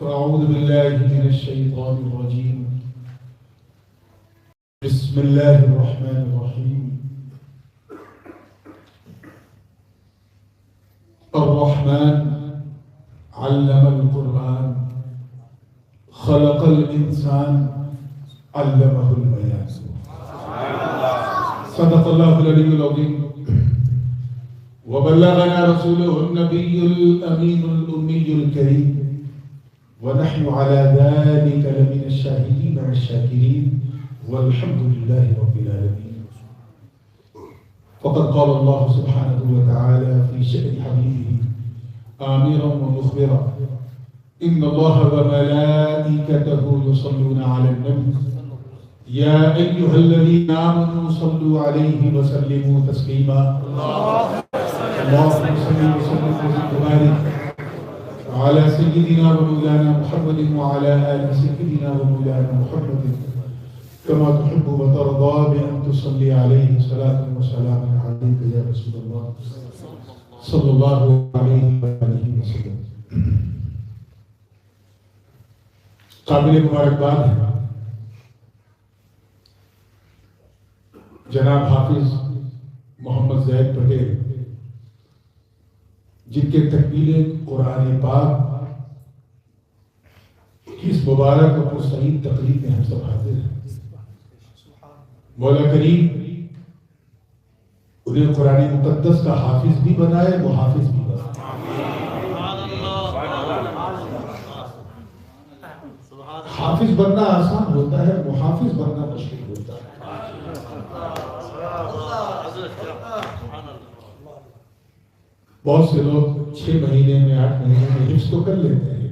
فأعوذ بالله من الشيطان الرجيم بسم الله الرحمن الرحيم الرحمن علم القرآن خلق الإنسان علمه البيان صدق الله العلي العظيم وبلغنا رسوله النبي الأمين الأمي الكريم ونحن على ذلك لمن الشاهدين والشاكرين والحمد لله رب العالمين. فقد قال الله سبحانه وتعالى في شأن حبيبه آمرا ومخبرا إن الله وملائكته يصلون على النبي يا أيها الذين آمنوا صلوا عليه وسلموا تسليما. اللهم صل وسلم وبارك على سيدنا ومولانا محمد وعلى آل سيدنا ومولانا محمد كما تحب وترضى بأن تصلي عليه صلاة وسلام عليك يا رسول الله صلى الله عليه وآله وسلم. قابل مبارکباد ہے جناب حافظ محمد زید پٹیل جن کے تکمیل قرآن پاک کی اس مبارک اور مستعین تقریب میں ہم سب حاضر ہیں. مولا کریم انہیں قرآن مقدس کا حافظ بھی بنائے، وہ حافظ بھی بنائے. حافظ بننا آسان ہوتا ہے، محافظ بننا مشکل ہوتا ہے. بہت سے لوگ 6 مہینے میں 8 مہینے میں حفظ تو کر لیتے ہیں،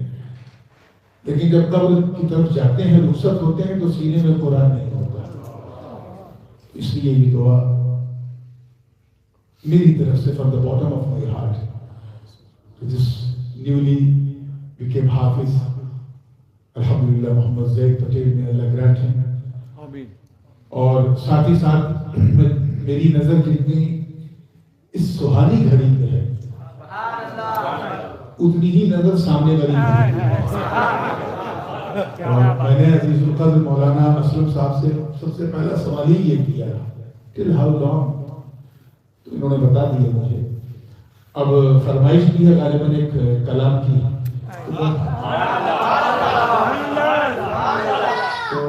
لیکن جب قبر کی طرف جاتے ہیں، رخصت ہوتے ہیں تو سینے میں قرآن نہیں ہوتا. اس لیے یہ دعا میری طرف سے from the bottom of my heart to this newly became حافظ الحمدللہ محمد زید پٹیل میں اللہ گرانٹ ہے. اور ساتھ ہی ساتھ میری نظر جتنی اس سہانی گھڑی میں ہے اتنی ہی نظر سامنے والی گھڑی میں ہے. اور میں نے عزیز القدر مولانا اسلم صاحب سے سب سے پہلا سوال ہی یہ کیا till how long، تو انہوں نے بتا دیا مجھے. اب فرمائش کی ہے غالباً ایک کلام کی، تو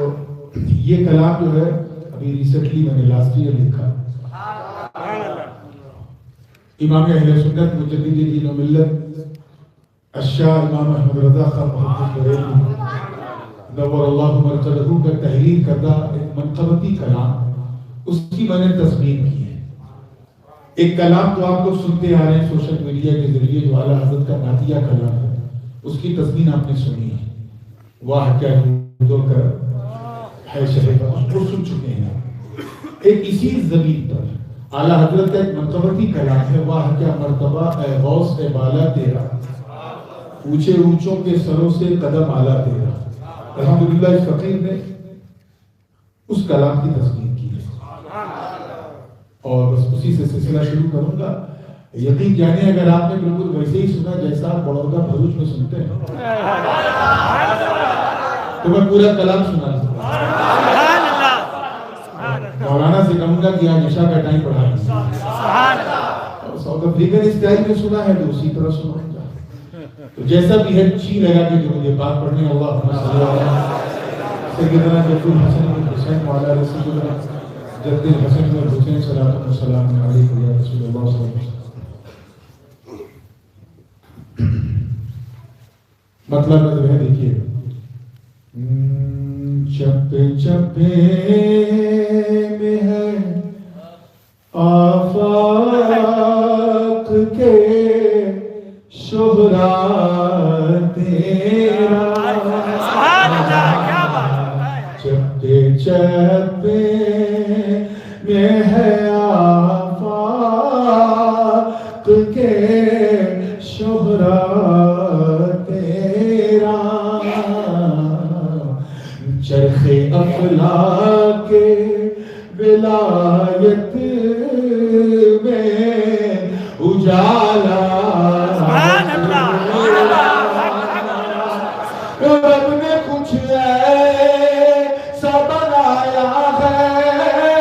یہ کلام جو ہے ابھی ریسنٹلی میں نے لاسٹ ایئر لکھا. امام اہل سنت مجدد دین و ملت الشاہ امام احمد رضا خان محمد بریلوی نور اللہ مرقدہ کا تحریر کردہ ایک منقبتی کلام، اس کی میں نے تضمین کی ہے. ایک کلام تو آپ لوگ سنتے آ رہے ہیں سوشل میڈیا کے ذریعے جو اعلیٰ حضرت کا نعتیہ کلام ہے، اس کی تضمین آپ نے سنی ہے. واہ کیا جو کر ہے شہر، اس کو سن چکے ہیں. ایک اسی زمین پر اعلیٰ حضرت کا ایک منقبتی کلام ہے، واہ کیا مرتبہ اے غوث اے بالا تیرا، اونچے اونچوں کے سروں سے قدم اعلیٰ تیرا. الحمدللہ اس فقیر نے اس کلام کی تضمین کی ہے، اور بس اسی سے سلسلہ شروع کروں گا. یقین جانے اگر آپ نے بالکل ویسے ہی سنا جیسا آپ بڑودہ بھروچ میں سنتے ہیں تو میں پورا کلام سنا دوں. مولانا سے کہوں گا کہ آج عشاء کا ٹائم پڑھا دیں، اور ساؤتھ افریقن اسٹائل میں سنا ہے تو اسی طرح سنوں گا. تو جیسا بھی ہے چی لگا کے جو مجھے بات پڑھنے اللہم صلی اللہ علیہ سیدنا جد الحسن والحسین وعلی آل سیدنا جد الحسن والحسین صلاۃ و سلام علیک یا رسول اللہ صلی اللہ علیہ وسلم. مطلب جو ہے دیکھیے، چپے چپے میں ہے آفاق کے شہرا تیرا، چپے چپے میں ہے آفاق کے شہرا تیرا، چرخ افلاک ولایت میں اجالا رب نے کچھ ایسا بنایا ہے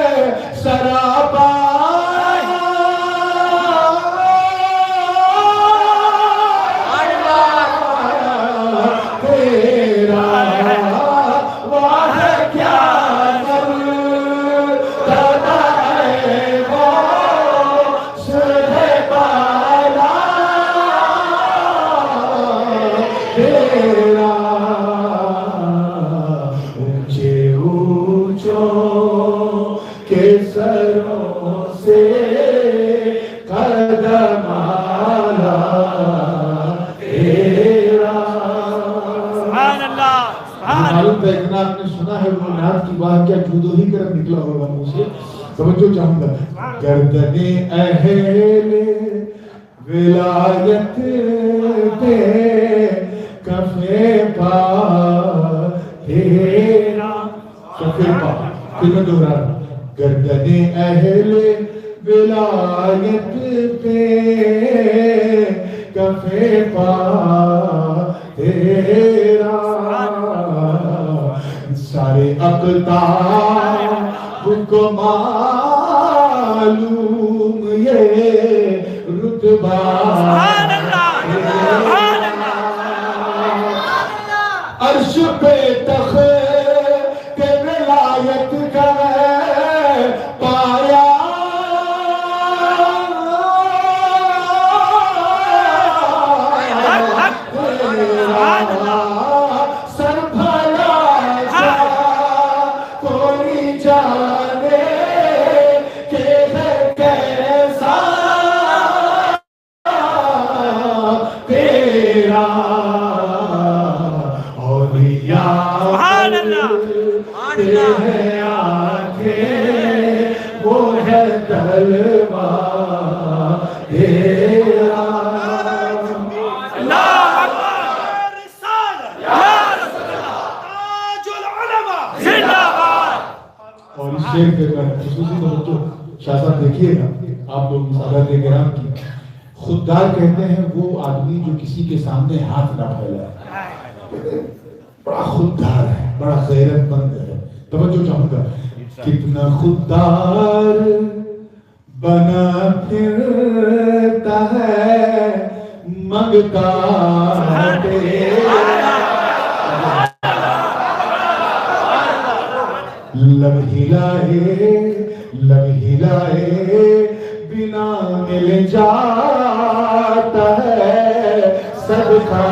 سراپا تیرا واہ کیا آپ نے سنا ہے وہ نعت کی بات کیا جودو ہی کرم نکلا ہوگا منہ سے توجہ چاہوں گا گردن اہل ولایت پہ کفے پا تیرا کفے پا پھر میں دوہرا رہا گردن اہل ولایت پہ کفے پا تیرا سارے اقطار کو معلوم یہ رتبہ عرش پہ تخت ولایت کا پایا شاہ صاحب دیکھیے گا آپ لوگ سادات کرام کی خوددار کہتے ہیں وہ آدمی جو کسی کے سامنے ہاتھ نہ پھیلائے بڑا خوددار ہے بڑا غیرت مند ہے توجہ چاہوں گا کتنا خوددار بنا پھرتا ہے منگتا لب ہلائے بنا مل جاتا ہے صدقہ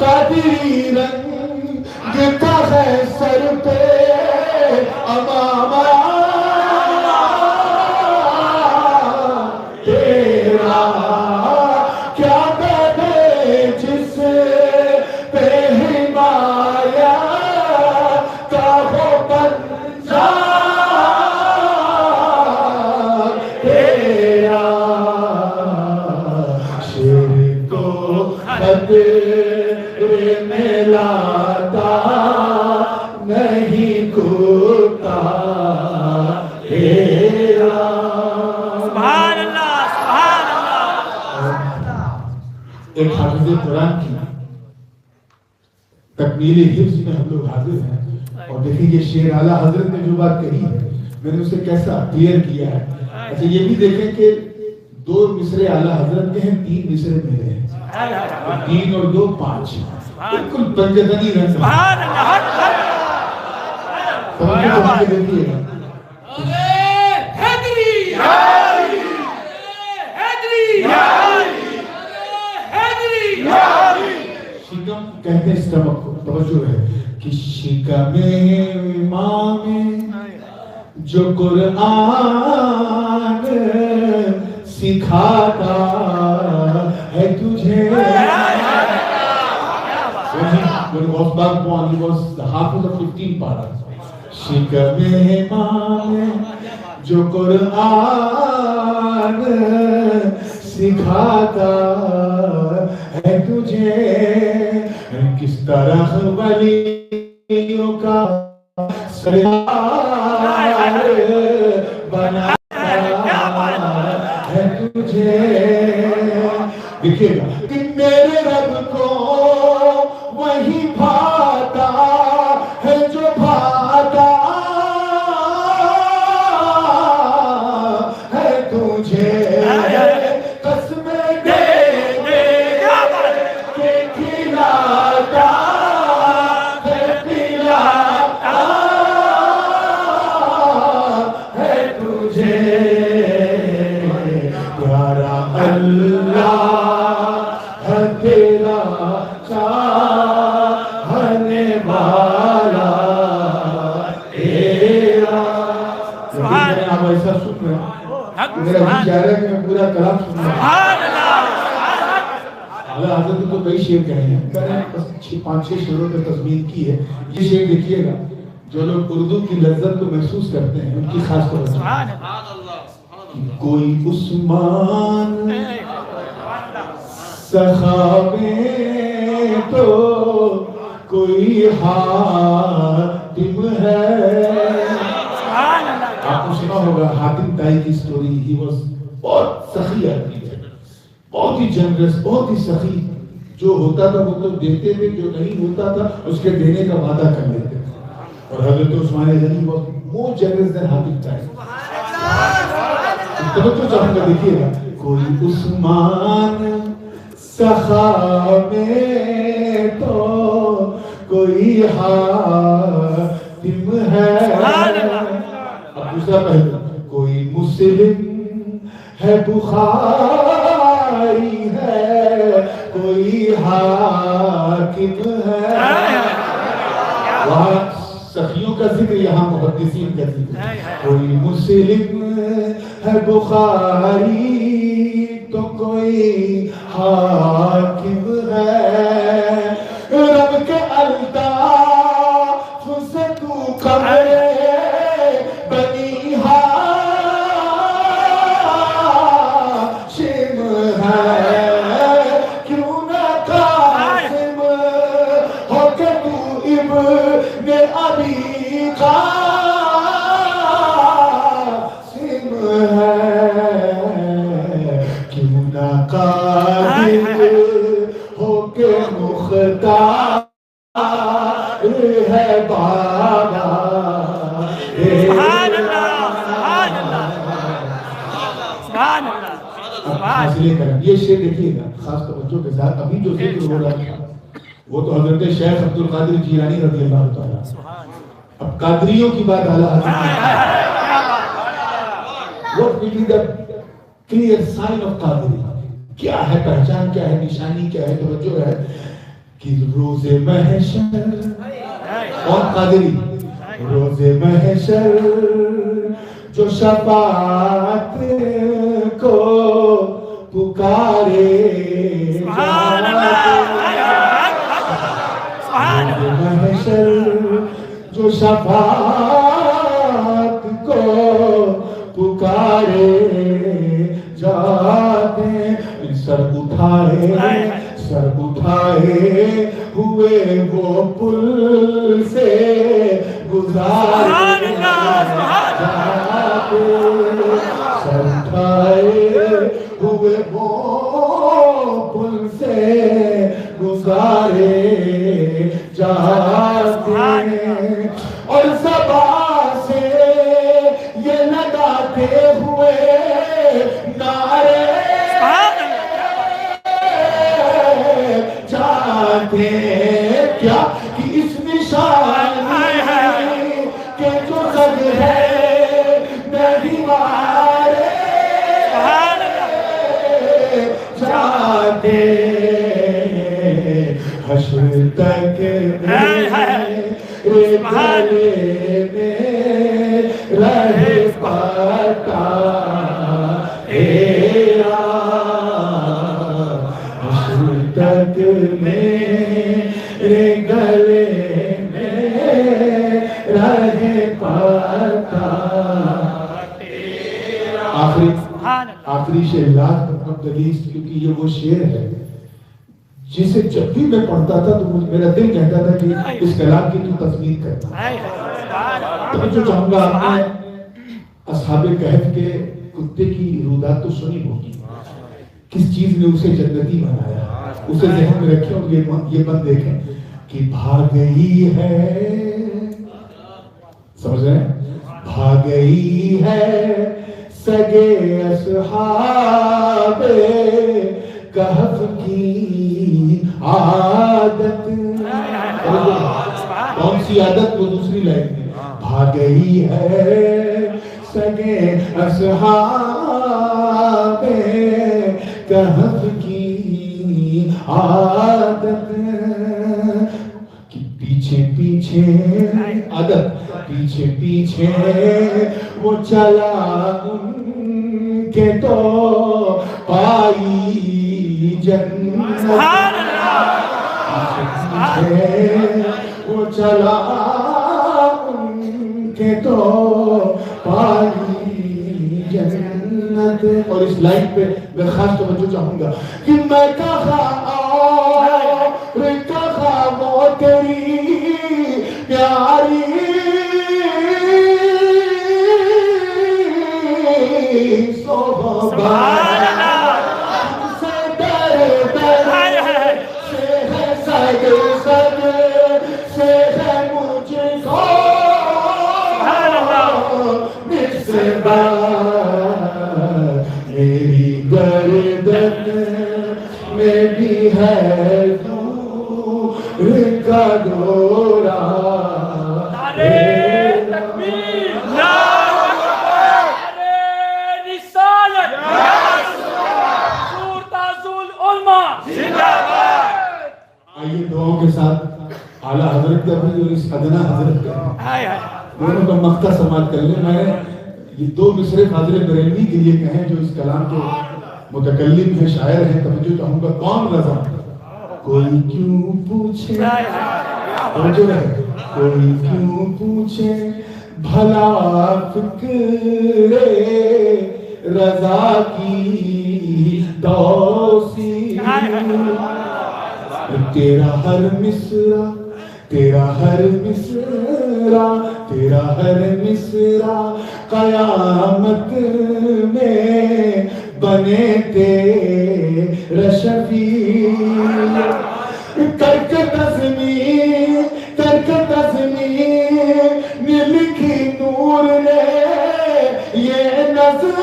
قادری رنگ کا ہے سر پہ امامہ تیرا کیا کہتے جس پہ حمایہ کا ہو پنجا تیرا شیر کو خطرے میں لاتا نہیں کوتا تیرا سبحان اللہ سبحان اللہ ایک حافظ قرآن کی تکمیل حفظ میں ہم لوگ حاضر ہیں اور دیکھیں یہ شعر اعلیٰ حضرت نے جو بات کہی ہے میں نے اسے کیسا کلیئر کیا ہے اچھا یہ بھی دیکھیں کہ 2 مصرے اعلیٰ حضرت کے ہیں 3 مصرے میرے ہیں 3 اور 2 5 بالکل پنجتنی رنگ سبحان اللہ سمجھے دیکھیے گا شکم کہتے ہیں اسٹمک کو توجہ ہے کہ شکم امام جو قرآن سکھاتا ہے تجھے when he was back born, he was the half of the 15 paras. شکم امام جو قرآن سکھاتا ہے تجھے کس طرح ولیوں کا سردار بناتا ہے تجھے دیکھیے گا کہ میرے رب کو وہی بھاتا ہے جو بھاتا ہے تجھے قسمیں دے دے کہ کھلاتا ہے پلاتا ہے تجھے پیارا اللہ ہے تیرا چاہنے والا تیرا. لیکن آپ ایسا سن رہے ہیں میرا جی چاہ رہا ہے کہ میں پورا کلام سن رہا ہوں. اعلیٰ حضرت تو کئی شعر کہے ہیں، میں نے بس 5-6 شعروں پہ تضمین کی ہے. یہ شعر دیکھیے گا، جو لوگ اردو کی لذت کو محسوس کرتے ہیں ان کی خاص طور سے. کوئی عثمان صحابے تو کوئی حاتم ہے. آپ کو سنا ہوگا حاتم تائی کی سٹوری. ہی واز بہت سخی آدمی تھے، بہت ہی جنرس، بہت ہی سخی. جو ہوتا تھا وہ تو دیتے تھے، جو نہیں ہوتا تھا اس کے دینے کا وعدہ کر لیتے تھے. اور حضرت عثمان غنی واز مور جنرس دین حاتم تائی. توجہ چاہوں گا، دیکھیے گا. کوئی عثمان صحابے تو کوئی حاتم ہے. اب دوسرا پہلو، کوئی مسلم ہے بخاری ہے، کوئی حاکم ہے. وہاں سخیوں کا ذکر، یہاں محدثین کا ذکر. کوئی مسلم ہے بخاری تو کوئی حاکم ہے. رب کے الطاف سے تو قبر بنی ہاشم ہے. کیوں نہ قاسم ہو کہ تو ابن ابی قاسم ہے. کیوں نہ قادر ہو کہ مختار ہے بابا. سبحان اللہ، سبحان اللہ، سبحان اللہ، سبحان اللہ. یہ شعر دیکھیے گا خاص توجہ کے ساتھ. ابھی جو ذکر ہو رہا تھا وہ تو حضرت شیخ عبد القادر جیلانی رضی اللہ تعالیٰ. اب قادریوں کی بات اعلیٰ حضرت. What will be the clear sign of Qadri? کیا ہے پہچان، کیا ہے نشانی، کیا ہے توجہ ہے کہ روز محشر. اور قادری روز محشر جو شفاعت کو پکارے سبحان اللہ، سبحان اللہ. روز محشر جو شفاعت کو پکارے جاتے. سر اٹھائے ہوئے وہ پل سے گزارے جاتے. سر اٹھائے ہوئے وہ پل سے گزارے جاتے. اور زبان سے یہ لگاتے ہوئے نعرے جاتے کیا کہ اس نشانی کے جو زد ہے نہیں مارے جاتے. حشر تک میرے گلے میں رہے پتا تیرا. حشر تک میرے گلے میں رہے پتا تیرا. آخری شعر یاد کرتا ہوں دلیس، کیونکہ یہ وہ شعر ہے جسے جب بھی میں پڑھتا تھا تو میرا دل کہتا تھا کہ اس کلام کی تو تسمیر کرنا. تو جو چاہوں گا، آپ نے اصحاب کہف کے کتے کی رودات تو سنی ہوگی. کس چیز نے اسے جنتی بنایا، اسے ذہن میں رکھیں اور یہ بات دیکھیں کہ بھاگ گئی ہے، سمجھ رہے ہیں، بھاگ گئی ہے سگے اصحاب کہف کی عادت. کون سی عادت؟ وہ دوسری لائن میں بھاگ گئی ہے سگے اصحاب کہف کی عادت کہ پیچھے پیچھے عادت پیچھے پیچھے وہ چلا ان کے تو پائی جنت. وہ چلا ان کے تو پائی جنت. اور اس لائن پہ میں خاص توجہ چاہوں گا کہ میں کہاں وہ تیری پیاری صحبت میری گردن میں بھی ہے نور کا دورہ. آئیے دعاؤں کے ساتھ اعلیٰ حضرت کا بھی اور اس ادنا حضرت کا دونوں کا مقطع سماعت کر لیں. میں یہ دو مصرے حاضر بریلوی کے لیے کہیں جو اس کلام کے متکلم ہیں، شاعر ہیں. توجہ چاہوں گا، کون رضا؟ کوئی کیوں پوچھے، توجہ ہے، کوئی کیوں پوچھے بھلا فکر رضا کی دوسی. تیرا ہر مصرع، تیرا ہر مصرع، تیرا ہر مصرع قیامت میں بنے تیرا شفیع. ترک تزمین، ترک تزمین نے لکھی نور نے یہ نظر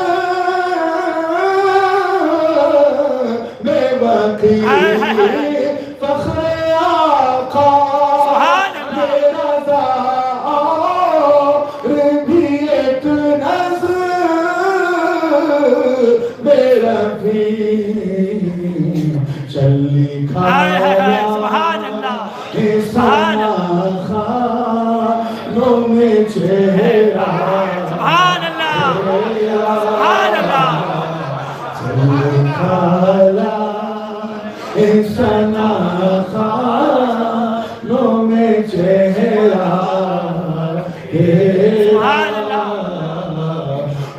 میں باقی فخر آقا میرا دار بھی ایک نظر میرا بھی چلی کھایا سانا خانوں میں چہرہ چلی کھایا سانا خانوں میں چہرہ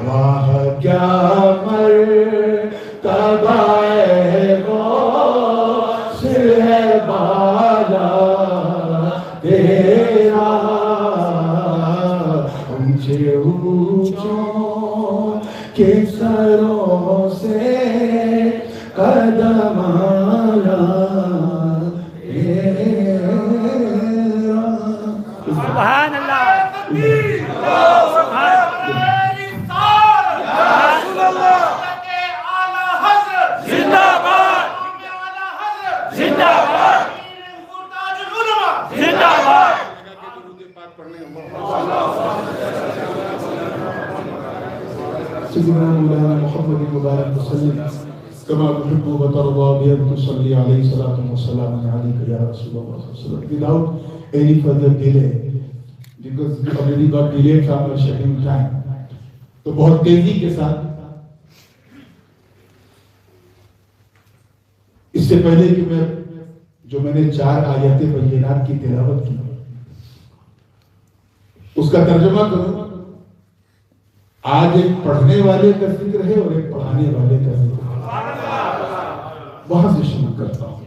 واہ کیا مرتبہ غوث ہے بالا تیرا. اونچے اونچوں کے سروں سے قدم آلا تیرا. سبحان اللہ. سيدنا مولانا محمد مبارك وسلم كما تحب وترضى بأن تصلي عليه صلاة وسلام عليك يا رسول الله صلى الله عليه وسلم. Without any further delay, because we already got delayed from our scheduled time, تو بہت تیزی کے ساتھ اس سے پہلے کہ میں نے 4 آیات بینات کی تلاوت کی اس کا ترجمہ کروں. آج ایک پڑھنے والے کا ذکر ہے اور ایک پڑھانے والے کا ذکر ہے. وہاں سے شروع کرتا ہوں.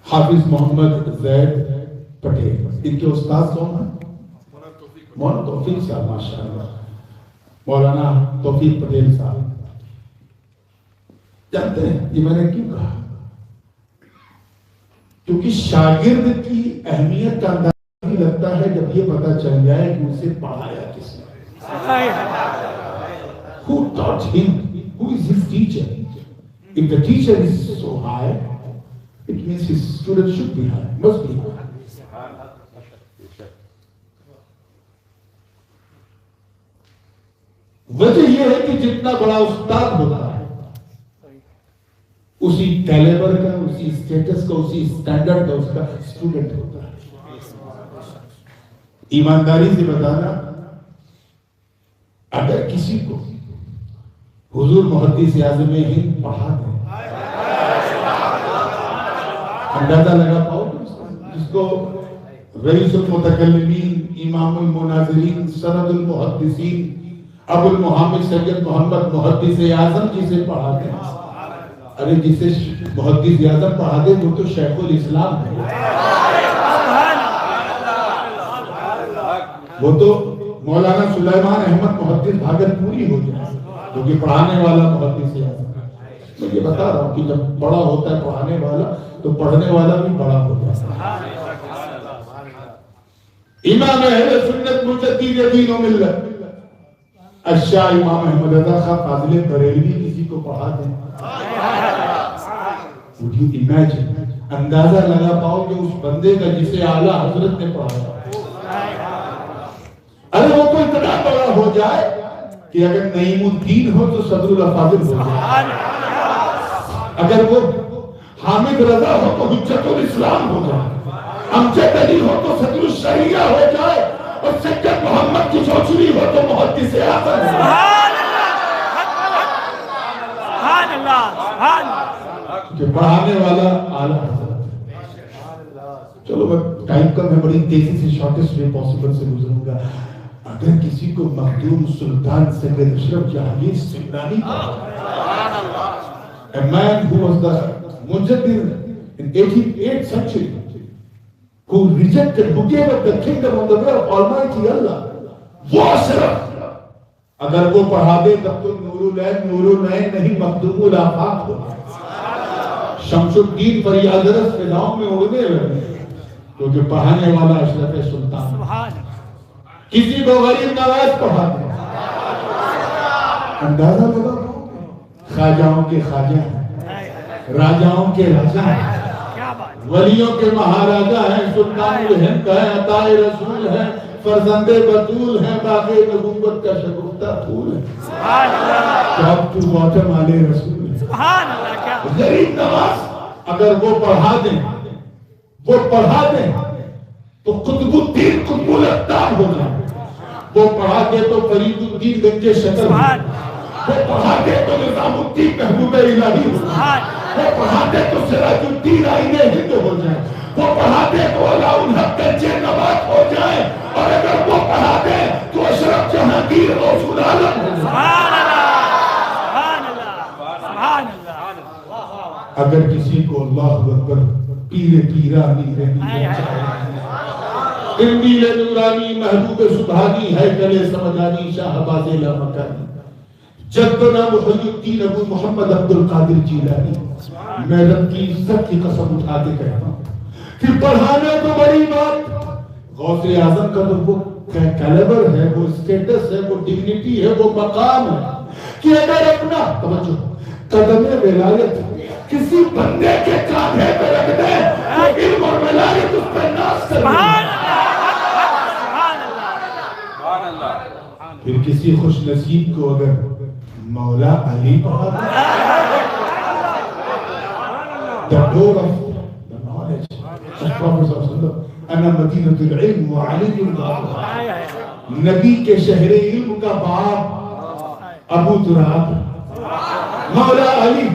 حافظ محمد زید پٹیل، ان کے استاد کون ہیں؟ مولانا توفیق صاحب. ماشاءاللہ مولانا توفیق پٹیل صاحب جانتے ہیں یہ میں نے کیوں کہا؟ کیونکہ شاگرد کی اہمیت کا اندازہ نہیں لگتا ہے جب یہ پتا چل جائے کہ اسے پڑھایا کس نے. Who taught him? Who is his teacher? If the teacher is so high, it means his student should be high, must be high. وجہ یہ ہے کہ جتنا بڑا استاد ہوتا ہے اسی کیلیبر کا، اسی اسٹیٹس کا، اسی اسٹینڈرڈ کا اس کا اسٹوڈنٹ ہوتا ہے. ایمانداری سے بتانا، اگر کسی کو حضور محدث اعظم ہند پڑھا دیں، اندازہ لگا پاؤ جس کو رئیس المتکلمین، امام المناظرین، سند المحدثین، ابو المحمد سید محمد محدث اعظم جسے پڑھا دیں. ارے جسے محدث اعظم پڑھا دیں وہ تو شیخ الاسلام ہے، وہ تو مولانا سلیمان احمد محدث بھاگلپوری ہو جائے کیونکہ پڑھانے والا محدث اعظم. میں یہ بتا رہا ہوں کہ جب بڑا ہوتا ہے پڑھانے والا تو پڑھنے والا بھی بڑا ہو جاتا ہے. امام اہل سنت مجدد دین و ملت اشاہ امام احمد رضا خان فاضل بریلوی کسی کو پڑھا دیں، would you imagine؟ اندازہ لگا پاؤ کہ اس بندے کا جسے اعلیٰ حضرت نے پڑھایا، ارے وہ تو اتنا بڑا ہو جائے کہ اگر نعیم الدین ہو تو صدر الافاضل ہو جائے، اگر وہ حامد رضا ہو تو حجت الاسلام ہو جائے، امجد علی ہو تو صدر الشریعہ ہو جائے، اور سید محمد کی چوچری ہو تو محدث اعظم. سبحان اللہ، سبحان اللہ، کہ پڑھانے والا اعلیٰ حضرت. چلو میں ٹائم کم ہے، بڑی تیزی سے شارٹیسٹ وے پاسبل سے گزروں گا. اگر کسی کو مخدوم سلطان سید اشرف جہانگیر سمنانی پڑھا، a man who was the mujaddid in 18th century, who rejected, who gave up the kingdom on the way of Almighty Allah, وہ صرف اگر وہ پڑھا دے تب تو نور العین نہیں مخدوم الآفاق ہوگا. شمس الدین فریاد رس فضاؤں میں اڑنے لگے کیونکہ پڑھانے والا اشرف سلطان. کسی کو غریب نواز پڑھا دے، اندازہ لگا خواجاؤں کے خواجہ ہیں، راجاؤں کے راجہ ہیں، ولیوں کے مہاراجہ ہیں، سلطان الہند ہے، عطا رسول ہے، فرزند بطول ہے، باغِ نبوت کا شگفتہ پھول ہے. ٹاپ ٹو باٹم آلِ رسول ہے. غریب نواز اگر وہ پڑھا دیں تو قطب الدین قطب الاقطاب ہو جائے. وہ پڑھا دے تو فرید الدین گنج شکر، وہ پڑھا دے تو نظام الدین محبوب الہی ہو جائے، وہ پڑھا دے تو سراج الدین آئین ہند ہو جائے، وہ پڑھا دے تو علاء الحق گنج نبات ہو جائے، اور اگر وہ پڑھا دے تو اشرف جہانگیر غوث العالم ہو جائے. اگر کسی کو اللہ اکبر پیر پیرانی علمی نورانی محبوب سبحانی ہے کلے سمجھانی شاہباز لامکانی جدنا محی الدین ابو محمد عبد القادر جیلانی. میں رب کی عزت کی قسم اٹھا کے کہتا ہوں کہ پڑھانا تو بڑی بات، غوث اعظم کا تو وہ کیلیبر ہے، وہ اسٹیٹس ہے، وہ ڈگنیٹی ہے، وہ مقام ہے کہ اگر اپنا توجہ قدم ولایت کسی بندے کے کاندھے پہ رکھ دے تو علم اور ولایت اس پہ ناز کر دے. پھر کسی خوش نصیب کو اگر مولا علی پڑھا دے، the door of the knowledge of Prophet صلی اللہ علیہ وسلم، انا مدینۃ العلم وعلی الباب، نبی کے شہر علم کا باب ابو تراب مولا علی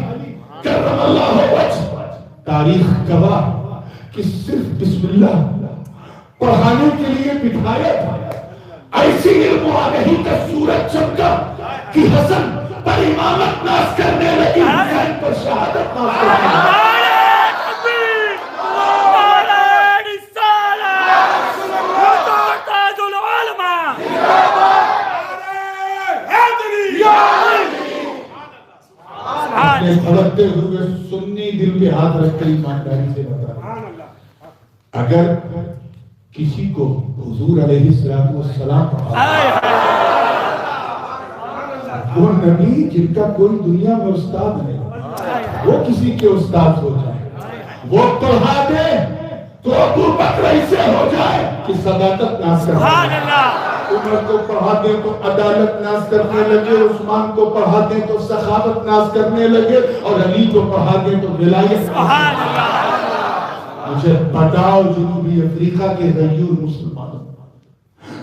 کرم اللہ وجہ. تاریخ گواہ کہ صرف بسم اللہ پڑھانے کے لیے بٹھایا تھا. ایسی علم آگہی کا سورج چمکا کہ حسن پر امامت ناز کرنے لگی، حسین پر شہادت ناز کرنے لگی. اپنے بھڑکتے ہوئے سنی دل پہ ہاتھ رکھ کر ایمانداری سے بتا، اگر کسی کو حضور علیہ السلام پڑھا، وہ نبی جن کا کوئی دنیا میں استاد نہیں، وہ کسی کے استاد ہو جائے، وہ پڑھا دے تو ابو بکر ایسے ہو جائے کہ صداقت ناز کرنے لگے، عمر کو پڑھا دے تو عدالت ناز کرنے لگے، عثمان کو پڑھا دے تو سخاوت ناز کرنے لگے، اور علی کو پڑھا دے تو ولایت ناز کرنے لگے۔ مجھے بتاؤ جنوبی افریقہ کے غیور مسلمانوں،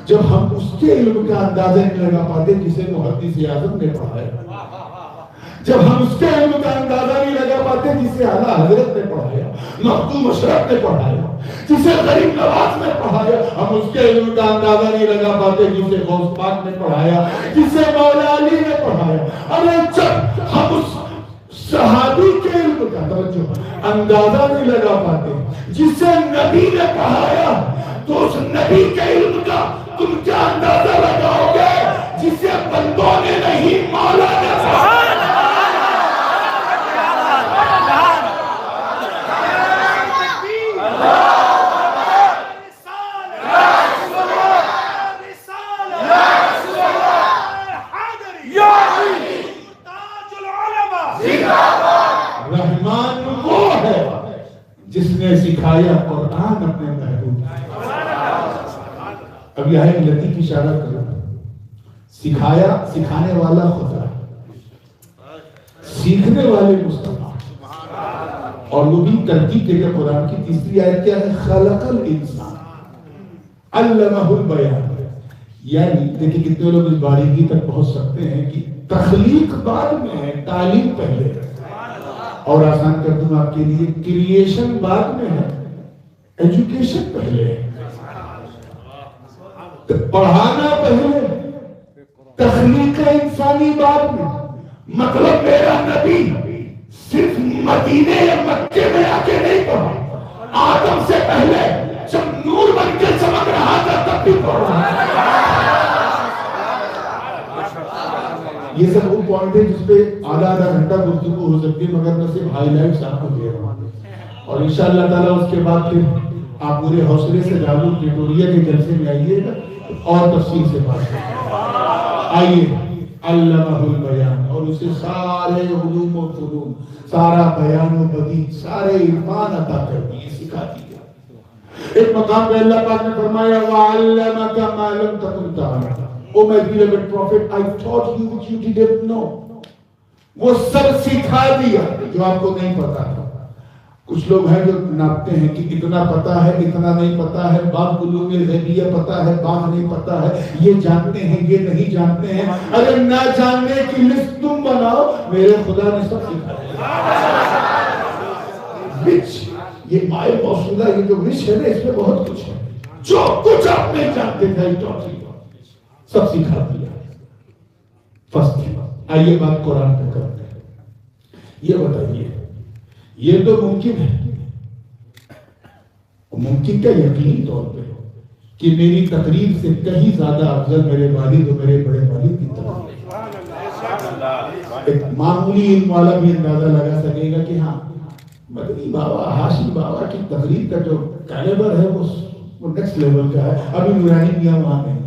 جب ہم اس کے علم کا اندازہ نہیں لگا پاتے جسے محدث اعظم نے پڑھایا، جب ہم اس کے علم کا اندازہ نہیں لگا پاتے جسے اعلیٰ حضرت نے پڑھایا، مخدوم اشرف نے پڑھایا، جسے غریب نواز نے پڑھایا، ہم اس کے علم کا اندازہ نہیں لگا پاتے جسے غوث پاک نے پڑھایا، جسے مولا علی نے پڑھایا۔ ارے جب ہم اس صحابی کے علم کا اندازہ نہیں لگا پاتے جسے نبی نے پڑھایا، تو اس نبی کے علم کا تم کیا اندازہ لگاؤ گے جسے بندوں نے نہیں مولا نے پڑھایا۔ رحمان وہ ہے جس نے سکھایا قرآن اپنے محبوب۔ اب یہ ہے لطیف اشارہ کرو، سکھایا، سکھانے والا خدا، سیکھنے والے مصطفیٰ، اور وہ بھی ترتیب دے کر قرآن کی تیسری آیت کیا ہے؟ خلق الانسان علمہ البیان۔ یعنی دیکھیں کتنے لوگ اس باریکی تک پہنچ سکتے ہیں کہ تخلیق بعد میں ہے، تعلیم پہلے ہے۔ اور آسان کر دوں آپ کے لیے، کریشن بعد میں ہے، ایجوکیشن پہلے ہے، پڑھانا پہلے، تخلیق انسانی بعد میں۔ مطلب میرا نبی صرف مدینے یا مکے میں آ کے نہیں پڑھا، آدم سے پہلے جب نور بن کے چمک رہا تھا تب بھی پڑھا۔ یہ سب وہ پوائنٹ ہے جس پہ آدھا گھنٹہ گفتگو ہو سکتی ہے، مگر میں صرف ہائی لائٹس آپ کو دے رہا ہوں، اور انشاءاللہ تعالیٰ اس کے بعد پھر آپ پورے حوصلے سے جالو ٹیٹوریا کے جلسے میں آئیے گا اور تفصیل سے بات کریں۔ آئیے، علمہ البیان، اور اسے سارے علوم و فنون، سارا بیان و بدیع، سارے عرفان عطا کر دیے، سکھا دیا۔ ایک مقام پہ اللہ پاک نے فرمایا وَعَلَّمَكَ مَا لَمْ تَكُنْ تَعْلَمُ۔ Oh my beloved prophet, I taught you what you didn't know۔ وہ سب سکھا دیا جو آپ کو نہیں پتا تھا۔ کچھ لوگ ہیں جو ناپتے ہیں کہ اتنا پتا ہے، اتنا نہیں پتا ہے، بعض علوم غیبیہ پتا ہے، بعض نہیں پتا ہے، یہ جانتے ہیں، یہ نہیں جانتے ہیں۔ اگر نہ جاننے کی لسٹ تم بناؤ، میرے خدا نے سب سکھا دیا۔ وچ، یہ مائل موصولہ، یہ جو وچ ہے نا، اس میں بہت کچھ ہے، جو کچھ آپ نہیں جانتے تھے سب سکھا دیا۔ فرسٹ، آئیے بات قرآن پہ کرتے ہیں۔ یہ بتائیے، یہ تو ممکن ہے، ممکن کیا یقینی طور پہ کہ میری تقریر سے کہیں زیادہ افضل میرے والد اور میرے بڑے والد کی تقریر۔ ایک معمولی علم والا بھی اندازہ لگا سکے گا کہ ہاں مدنی بابا، ہاشمی بابا کی تقریر کا جو کیلیبر ہے وہ نیکسٹ لیول کا ہے۔ ابھی نورانی میاں وہاں نہیں۔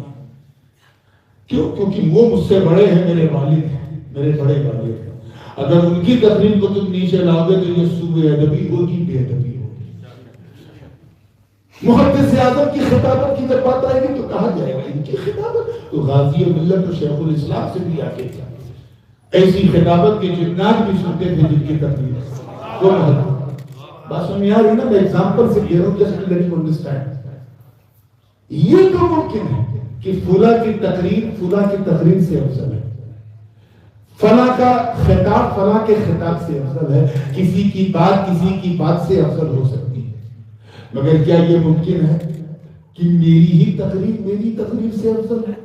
کیوں؟ کیونکہ وہ مجھ سے بڑے ہیں، میرے والد ہیں، میرے بڑے والد ہیں۔ اگر ان کی تقریر کو تم نیچے لاؤ گے تو یہ سوء ادبی ہوگی، بے ادبی ہوگی۔ محدث اعظم کی خطابت کی جب بات آئے گی تو کہا جائے گا ان کی خطابت تو غازی ملت و شیخ الاسلام سے بھی آگے تھا۔ ایسی خطابت کے جنات بھی سنتے تھے جن کی تقریر وہ محدث۔ بات سمجھ آ رہی نا؟ میں ایگزامپل سے کہہ رہا ہوں جسٹ لیٹ یو انڈرسٹینڈ۔ یہ تو ممکن ہے کہ فلاں کی تقریر سے افضل ہے، فلاں کا خطاب فلاں کے خطاب سے افضل ہے، کسی کی بات سے افضل ہو سکتی ہے، مگر کیا یہ ممکن ہے کہ میری تقریر سے افضل ہے؟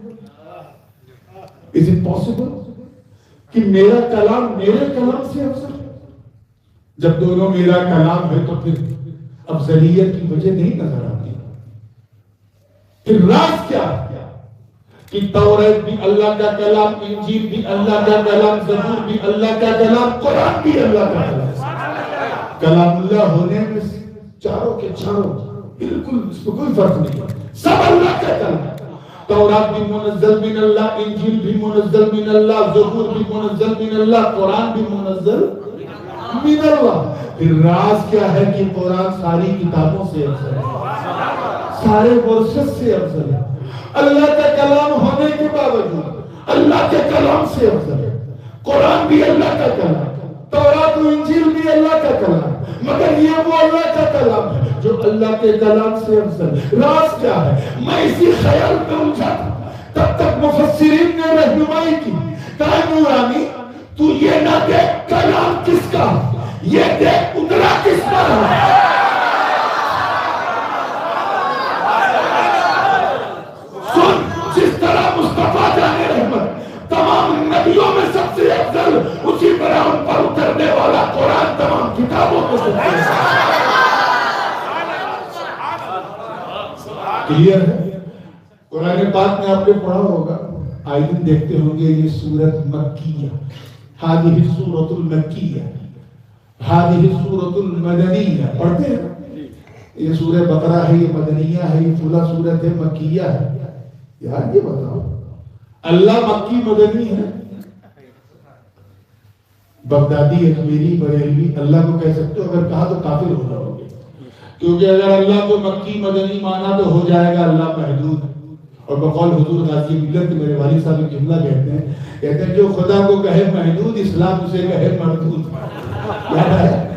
Is it possible کہ میرا کلام میرے کلام سے افضل ہے؟ جب دونوں میرا کلام ہے تو پھر افضلیت کی وجہ نہیں نظر آتی۔ پھر راز کیا؟ کہ تورات بھی اللہ کا کلام، انجیل بھی اللہ کا کلام، زبور بھی اللہ کا کلام، قرآن بھی اللہ کا کلام۔ کلام اللہ ہونے میں چاروں کے چاروں بالکل اس میں کوئی فرق نہیں، سب اللہ کا کلام۔ تورات بھی منزل من اللہ، انجیل بھی منزل من اللہ، زبور بھی منزل من اللہ، قرآن بھی منزل من اللہ۔ پھر راز کیا ہے کہ قرآن ساری کتابوں سے افضل ہے، سارے ورسز سے افضل ہے، اللہ کا کلام ہونے کے باوجود اللہ کے کلام سے افضل ہے۔ قرآن بھی اللہ کا کلام، تورات و انجیل بھی اللہ کا کلام، مگر یہ وہ اللہ کا کلام ہے جو اللہ کے کلام سے افضل ہے۔ راز کیا ہے؟ میں اسی خیال میں الجھا تھا، تب تک مفسرین نے رہنمائی کی، کہا نورانی تو یہ نہ دیکھ کلام کس کا، یہ دیکھ اترا کس پر ہے۔ سن، جس طرح مصطفیٰ جان رحمت تمام نبیوں میں سب سے افضل، اسی طرح ان پر اترنے والا قرآن تمام کتابوں کو سب سے کلیئر ہے۔ قرآن پاک میں آپ نے پڑھا ہوگا، آئے دن دیکھتے ہوں گے یہ سورت مکیہ، ہذہ السورۃ المکیہ، ہذہ السورۃ المدنیہ، پڑھتے ہیں یہ سورہ بقرہ ہے، یہ مدنیہ ہے، یہ فلاں سورت ہے مکیہ ہے۔ یار یہ بتاؤ اللہ مکی مدنی ہے؟ بغدادی، اجمیری، بریلوی اللہ کو کہہ سکتے ہو؟ اگر کہا تو کافر ہو جاؤ گے، کیونکہ اگر اللہ کو مکی مدنی مانا تو ہو جائے گا اللہ محدود۔ اور بقول حضور غازی ملت میرے والد صاحب ایک جملہ کہتے ہیں جو خدا کو کہے محدود، اسلام اسے کہے مردود۔ یاد ہے؟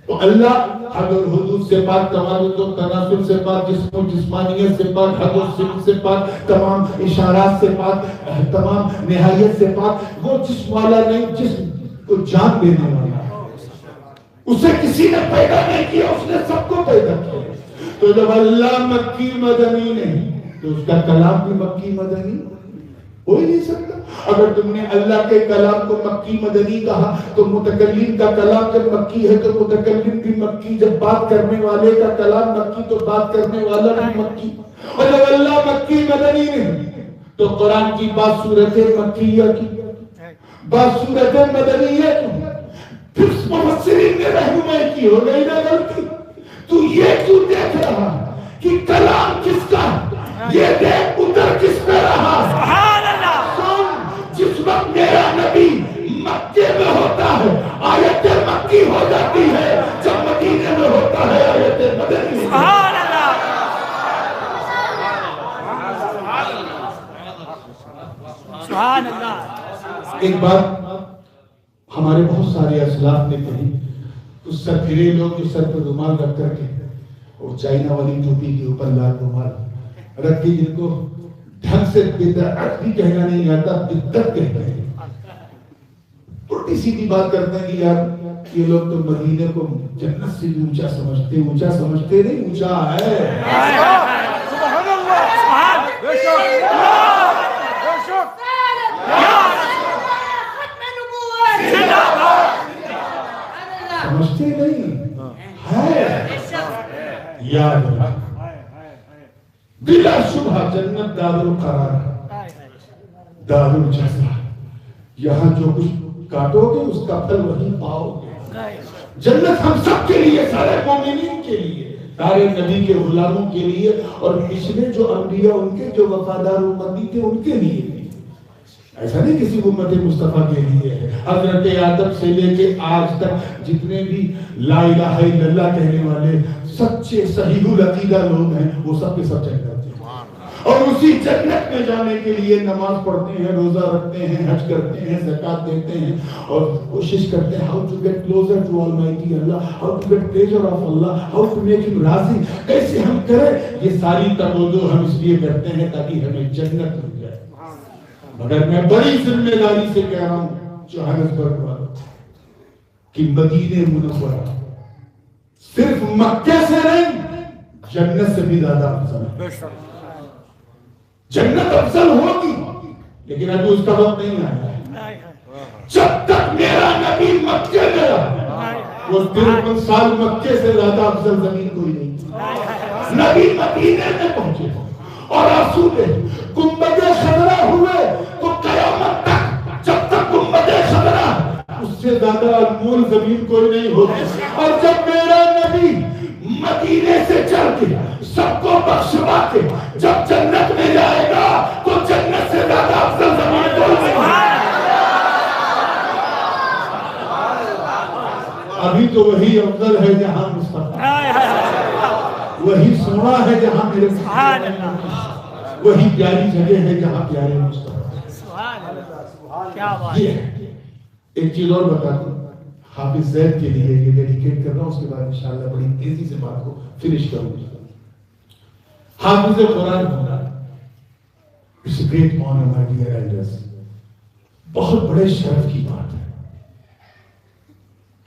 تو اللہ حد اور حدود سے پاک، توازن و تناسب سے پاک، جسم و جسمانیت سے پاک، حد و صفت سے پاک، تمام اشارات سے پاک، تمام نہایت سے پاک۔ وہ جسم والا نہیں، جسم کو جان دینے والا، اسے کسی نے پیدا نہیں کیا، اس نے سب کو پیدا کیا۔ تو جب اللہ مکی مدنی نہیں تو اس کا کلام بھی مکی مدنی ہو ہی نہیں سکتا۔ اگر تم نے اللہ کے کلام کو مکی مدنی کہا تو متکلم کا کلام جب مکی ہے تو متکلم بھی مکی، جب بات کرنے والے کا کلام مکی تو بات کرنے والا بھی مکی۔ اور جب اللہ مکی مدنی نہیں تو قرآن کی بات صورت مکیہ کی، بات صورت مدنیہ کی۔ پھر مفسرین نے رہنمائی کی، ہو گئی نا غلطی؟ تو یہ کیوں دیکھ رہا کہ کلام کس کا، یہ دیکھ اتر کس پہ رہا۔ سبحان اللہ۔ سن، جس وقت میرا نبی مکے میں ہوتا ہے آیت مکی ہو جاتی ہے، جب مدینے میں ہوتا ہے آیت مدنی۔ سبحان اللہ۔ سبحان اللہ۔ ایک بات ہمارے بہت سارے اسلاف نے کہی، اس سرفرے لوگ جو سر پر رومال رکھ کر کے اور چائنا والی ٹوپی کے اوپر لال رومال رکھ کے، جن کو ڈھنگ سے بدعت بھی کہنا نہیں آتا، بدعت کہتے ہیں، الٹی سیدھی بات کرتے ہیں کہ یار یہ لوگ تو مدینے کو جنت سے بھی اونچا سمجھتے، اونچا سمجھتے نہیں، اونچا ہے۔ سبحان اللہ۔ سبحان بے شک بے شک سمجھتے نہیں ہے، یاد رکھ بلا شبہ جنت دار القرار، دار الجزا، یہاں جو کچھ کاٹو گے اس کا پھل وہیں پاؤ گے۔ جنت ہم سب کے لیے، سارے مومنین کے لیے، سارے نبی کے غلاموں کے لیے، اور پچھلے جو انبیاء ان کے جو وفادار امتی تھے ان کے لیے بھی۔ ایسا نہیں کسی امت مصطفیٰ کے لیے ہے۔ حضرت آدم سے لے کے آج تک جتنے بھی لا الہ الا اللہ کہنے والے سچے صحیح العقیدہ لوگ ہیں، وہ سب کے سب جنت ہیں، اور اسی جنت میں جانے کے لیے نماز پڑھتے ہیں، روزہ رکھتے ہیں، حج کرتے ہیں، زکات دیتے ہیں، اور کوشش کرتے ہیں how to get closer to Almighty Allah, how to get pleasure of Allah, how to make him راضی، کیسے ہم کریں۔ یہ ساری تقویٰ ہم اس لیے کرتے ہیں تاکہ ہمیں جنت مل جائے۔ مگر میں بڑی ذمہ داری سے کہہ رہا ہوں جوہانسبرگ والوں کہ مدینہ منورہ صرف مکے سے نہیں، جنت سے بھی زیادہ افضل ہے۔ جنت افضل ہوگی لیکن ابھی اس کا وقت نہیں آیا۔ جب تک میرا نبی مکے میں رہا، وہ 53 سال مکے سے زیادہ افضل زمین کوئی نہیں۔ نبی مدینے میں پہنچے اور آنسو نے گنبد خضرا ہوئے تو قیامت تک جب تک گنبد خضرا اس سے زیادہ انمول زمین کوئی نہیں ہوتی. اور جب میرا نبی مدینے سے چل کے سب کو بخشوا کے جب جنت میں جائے گا تو جنت سے زیادہ افضل زمین کوئی نہیں. ابھی تو وہی افضل ہے جہاں مصطفیٰ، وہی سونا ہے جہاں میرے مصطفیٰ، وہی پیاری جگہ ہے جہاں پیارے مصطفیٰ. یہ ایک چیز اور بتا دوں حافظ زید کے لیے یہ ڈیڈیکیٹ کر رہا ہوں، اس کے بعد انشاءاللہ بڑی تیزی سے بات کو فنش کروں گا. حافظ قرآن ہونا اس great honour my dear elders, بہت بڑے شرف کی بات ہے.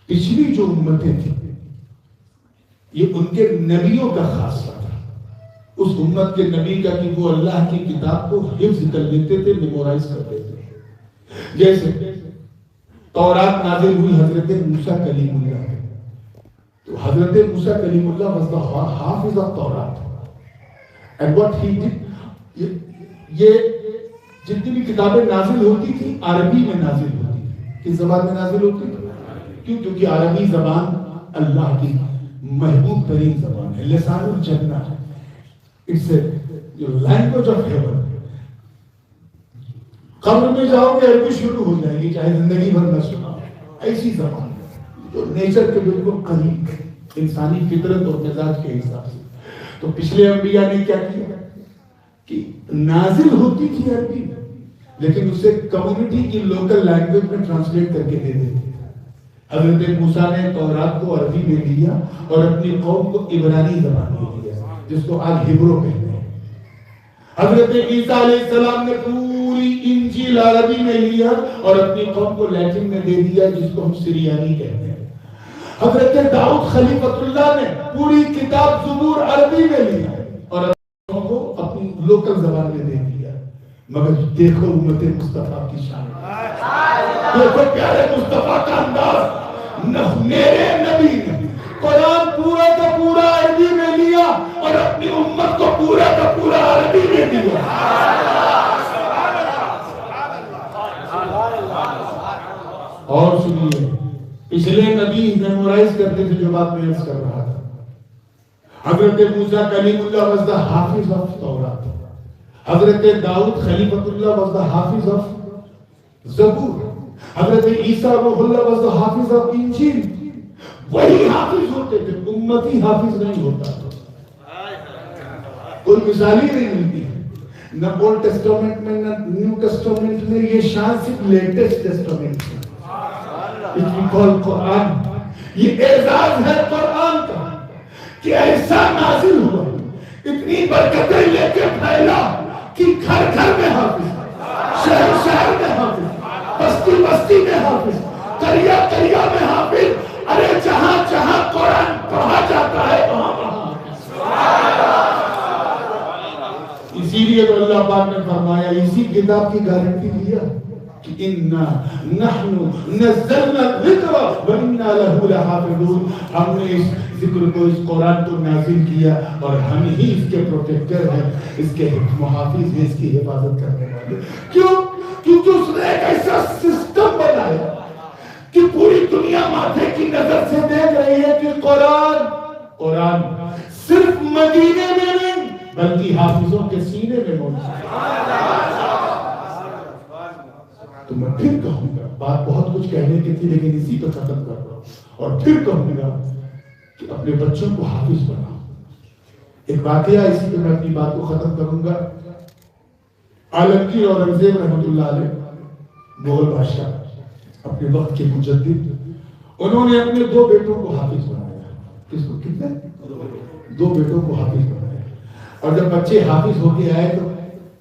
پچھلی جو امتیں تھیں یہ ان کے نبیوں کا خاصہ تھا. اس امت کے نبی کا کہ وہ اللہ کی کتاب کو حفظ کر لیتے تھے، میمورائز کر لیتے تھے. جیسے تورات نازل ہوئی حضرت موسیٰ کلیم اللہ ہے، تو حضرت موسیٰ کلیم اللہ was the حافظ of تورات. and what he did، یہ جتنی بھی کتابیں نازل ہوتی تھی عربی میں نازل ہوتی تھی. کس زبان میں نازل ہوتی تھی؟ کیوں؟ کیونکہ عربی زبان اللہ کی محبوب ترین زبان ہے، لسان الجنہ ہے. It's a language of heaven. قبر میں جاؤ گے عربی شروع ہو جائے گی چاہے زندگی بھر نہ سنا. ایسی زبان جو نیچر کے بالکل قریب انسانی فطرت اور مزاج کے حساب سے. تو پچھلے انبیاء نے کیا کیا کہ نازل ہوتی تھی عربی میں لیکن اسے کمیونٹی کی لوکل لینگویج میں ٹرانسلیٹ کر کے دے دیتے. حضرت موسیٰ نے تورات کو عربی میں لیا اور اپنی قوم کو عبرانی زبان میں دیا جس کو آج ہبرو کہتے ہیں. حضرت عیسیٰ علیہ السلام نے پوری انجیل عربی میں لیا اور اپنی قوم کو لیٹن میں دے دیا جس کو ہم سریانی کہتے ہیں. حضرت داؤد خلیفۃ اللہ نے پوری کتاب زبور عربی میں لیا اور اپنی قوم کو اپنی لوکل زبان میں دے دیا. مگر دیکھو امت مصطفیٰ کی شان، دیکھو پیارے مصطفیٰ کا انداز. میرے نبی نے قرآن پورا کا پورا عربی میں لیا اور اپنی امت کو پورا کا پورا عربی میں دیا. اور سنیے پچھلے نبی میمورائز کرتے تھے جو بات میں عرض کر رہا تھا. حضرت موسیٰ کلیم اللہ was the حافظ of تورات. حضرت داؤد خلیفۃ اللہ was the حافظ of زبور. حضرت عیسیٰ روح اللہ was the حافظ of انجیل. وہی حافظ ہوتے تھے، امتی حافظ نہیں ہوتا. کوئی مثال ہی نہیں ملتی نہ اولڈ ٹیسٹامنٹ میں نہ نیو ٹیسٹامنٹ میں. یہ شان صرف لیٹسٹ ٹیسٹامنٹ میں قرآن. یہ اعزاز ہے قرآن کا کہ ایسا نازل ہوا، اتنی برکتیں لے کے پھیلا کہ گھر گھر میں حافظ، شہر شہر میں حافظ، بستی بستی میں حافظ، قریہ قریہ میں حافظ. ارے جہاں جہاں قرآن پڑھا جاتا ہے وہاں وہاں. اسی لیے تو اللہ پاک نے فرمایا، اسی کتاب کی گارنٹی دیا کہ اِنَّا نَحْنُ نَزَّلْنَا الذِّكْرَ وَإِنَّا لَهُ لَحَافِظُونَ. ہم نے اس ذکر کو، اس قرآن کو نازل کیا اور ہم ہی اس کے پروٹیکٹر ہیں، اس کے محافظ ہیں، اس کی حفاظت کرنے والے. کیوں؟ کیونکہ اس نے ایک ایسا سسٹم بنایا کہ پوری دنیا ماتھے کی نظر سے دیکھ رہی ہے کہ قرآن صرف مدینے میں نہیں بلکہ حافظوں کے سینے میں موجود ہے. تو میں پھر کہوں گا، بات بہت کچھ کہنے کی تھی لیکن اسی پہ ختم کر رہا ہوں، اور پھر کہوں گا کہ اپنے بچوں کو حافظ بناؤ. ایک واقعہ اسی پہ میں اپنی بات کو ختم کروں گا. عالمگیر اورنگزیب رحمۃ اللہ علیہ مغل بادشاہ، اپنے وقت کے مجدد، انہوں نے اپنے 2 بیٹوں کو حافظ بنایا. کس کو؟ کتنے؟ 2 بیٹوں کو حافظ بنایا. اور جب بچے حافظ ہو کے آئے تو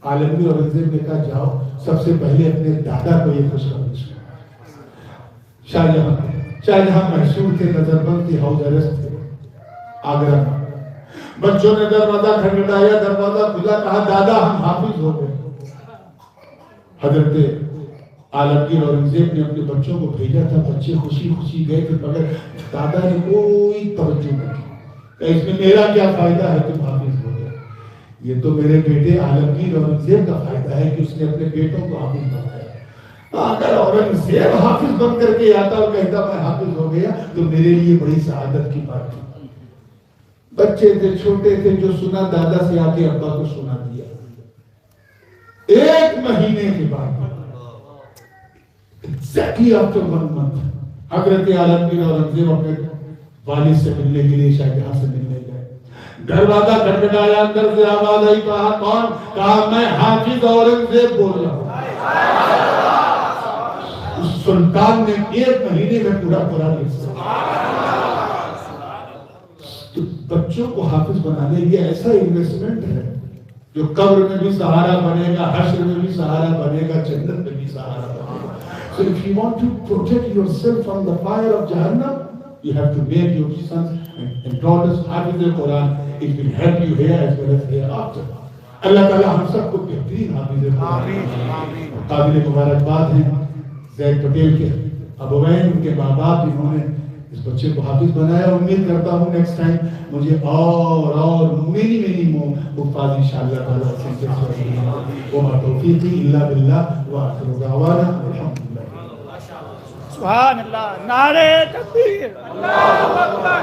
عالمگیر اورنگزیب نے کہا جاؤ سب سے پہلے اپنے دادا کو یہ خوشخبری سناؤ. شاہجہاں مشہور تھے، نظر بند تھے، ہاؤس ارسٹ تھے آگرہ. بچوں نے دروازہ کھٹکھٹایا، دروازہ کھلا، کہا دادا ہم حافظ ہو گئے. حضرت عالمگیر اورنگزیب نے اپنے بچوں کو بھیجا تھا، بچے خوشی خوشی گئے تھے مگر دادا نے کوئی توجہ نہیں کی. اس میں میرا کیا فائدہ ہے تم حافظ ہو گئے. یہ تو میرے بیٹے عالمگیر اورنگزیب کا فائدہ ہے کہ اس نے اپنے بیٹوں کو حافظ بنایا۔ اگر اورنگزیب حافظ بن کر کے آتا اور کہتا میں حافظ ہو گیا تو میرے لیے بڑی سعادت کی بات تھی۔ بچے تھے، چھوٹے تھے، جو سنا دادا سے آ کے ابا کو سنا دیا۔ 1 مہینے کے بعد exactly after 1 month حضرت عالمگیر اورنگزیب اپنے والد سے ملنے کے لیے شاہجہاں سے ملنے گئے۔ دروازہ کھٹکھٹایا، اندر سے آواز آئی، کہا کون؟ کہا میں حافظ اورنگزیب بول رہا ہوں۔ اس سلطان نے 1 مہینے میں پورا قرآن لکھا۔ تو بچوں کو حافظ بنانے یہ ایسا انویسٹمنٹ ہے جو قبر میں بھی سہارا بنے گا، حشر میں بھی سہارا بنے گا، جنت میں بھی سہارا بنے گا۔ So if you want to protect yourself from the fire of Jahannam, you have to make your sons and daughters حافظ قرآن. It will help you here as well as hereafter. اللہ تعالیٰ ہم سب کو بہترین حافظ قرآن قابل مبارکباد ہیں زید پٹیل کے ابوین، ان کے ماں باپ، انہوں نے اس بچے کو حافظ بنایا۔ امید کرتا ہوں نیکسٹ ٹائم مجھے اور مینی حفاظ انشاءاللہ تعالیٰ سے وما توفیقی الا باللہ وآخر دعوانا الحمدللہ۔ سبحان اللہ، نعرہ تکبیر، اللہ اکبر۔